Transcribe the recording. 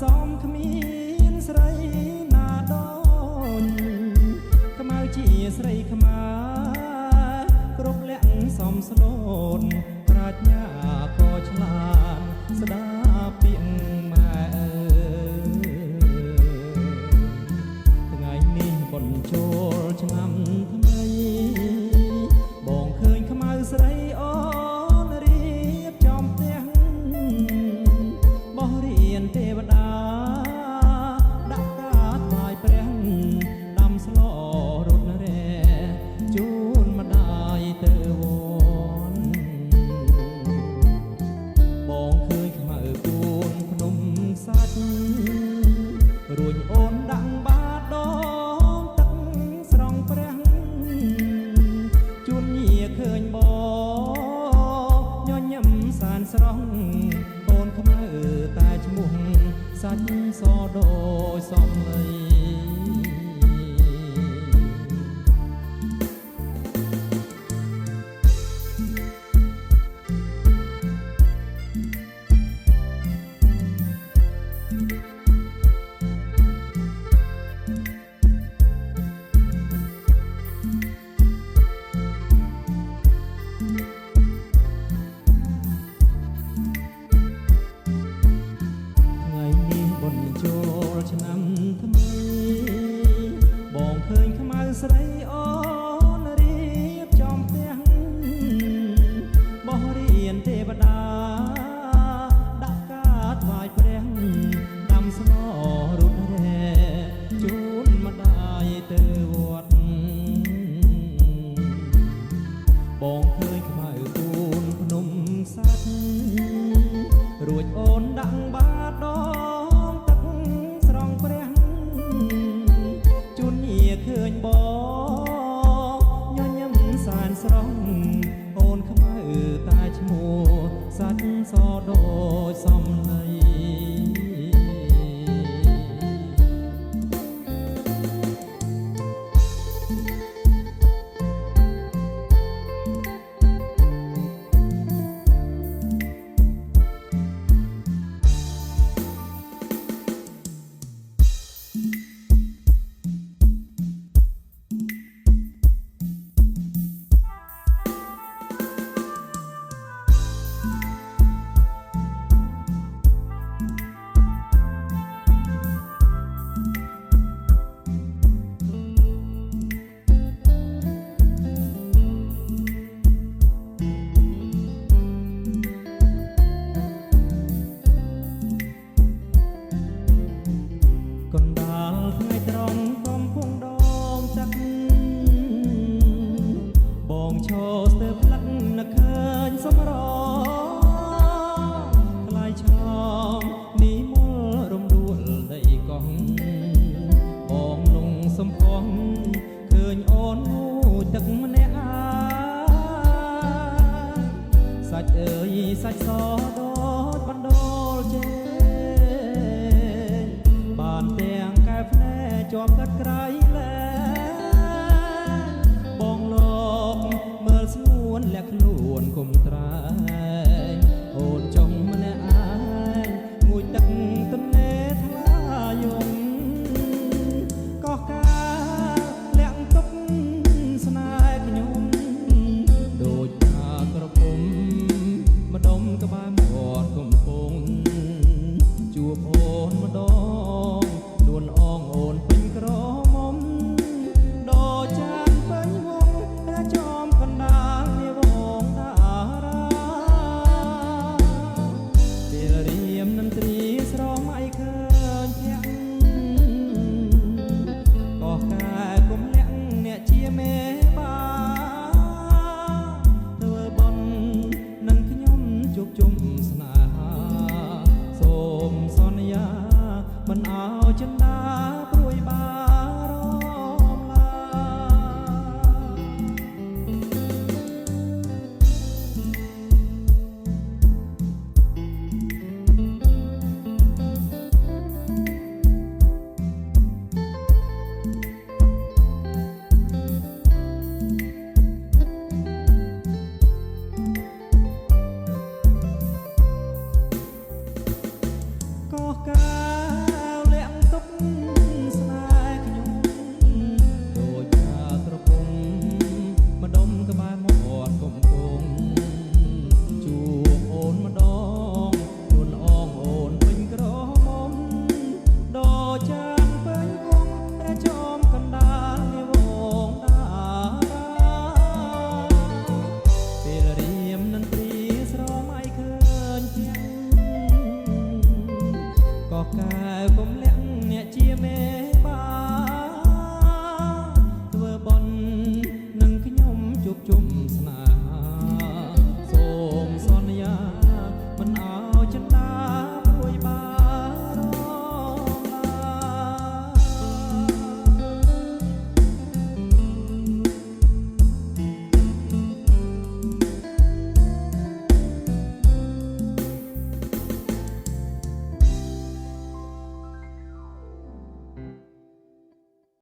សំគ្មានស្រីណាដូចខ្មៅជាស្រីខ្មៅគ្រប់លក្ខសំស្លូតប្រាជ្ញាក៏ឆ្លាតស្ដាប់ពាក្យម៉ែថ្ងៃនេះបុណ្យចូលឆ្នាំថ្មីបងឃើញខ្មៅស្រីអូនរៀបចំផ្ទះបោះរៀនទេវតាដាក់កាថ្វាយព្រះដាំស្លរត់រែជូនម្ដាយទៅវត្តបងឃើញខ្មៅគូនភ្នំសាច់រួញអូនដាក់បាតដងទឹកស្រង់ព្រះជួនញាឃើញបងញញឹមសានស្រស់អូនខ្មៅតែឈ្មោះសាច់សដូចសំឡីឆ្នាំថ្មីបងឃើញខ្មៅស្រីអូនរៀបចំផ្ទះបោះរៀនទេវតាដាក់កាថ្វាយព្រះដាំស្លរត់រែជូនម្ដាយទៅវត្តបងឃើញខ្មៅគូនភ្នំសាច់រួចអូនដាក់បាតដងព្រះជួនញាឃើញបងញញឹមសានស្រស់អូនខ្មៅតែឈ្មោះសាច់សដូចសំឡីកណ្ដាលថ្ងៃត្រង់កំពុងដងទឹកបងឈរស្ទើរផ្លឹកនឹកឃើញសម្រថ្លៃឆោមនេះមលរំដួលដីកោះបងលងសំផស្សឃើញអូនងូទឹកម្នាក់សាច់អើយសាច់សដូចបណ្ដោលជេបានទាំងកែភ្នែកជាប់កាត់ក្រៃ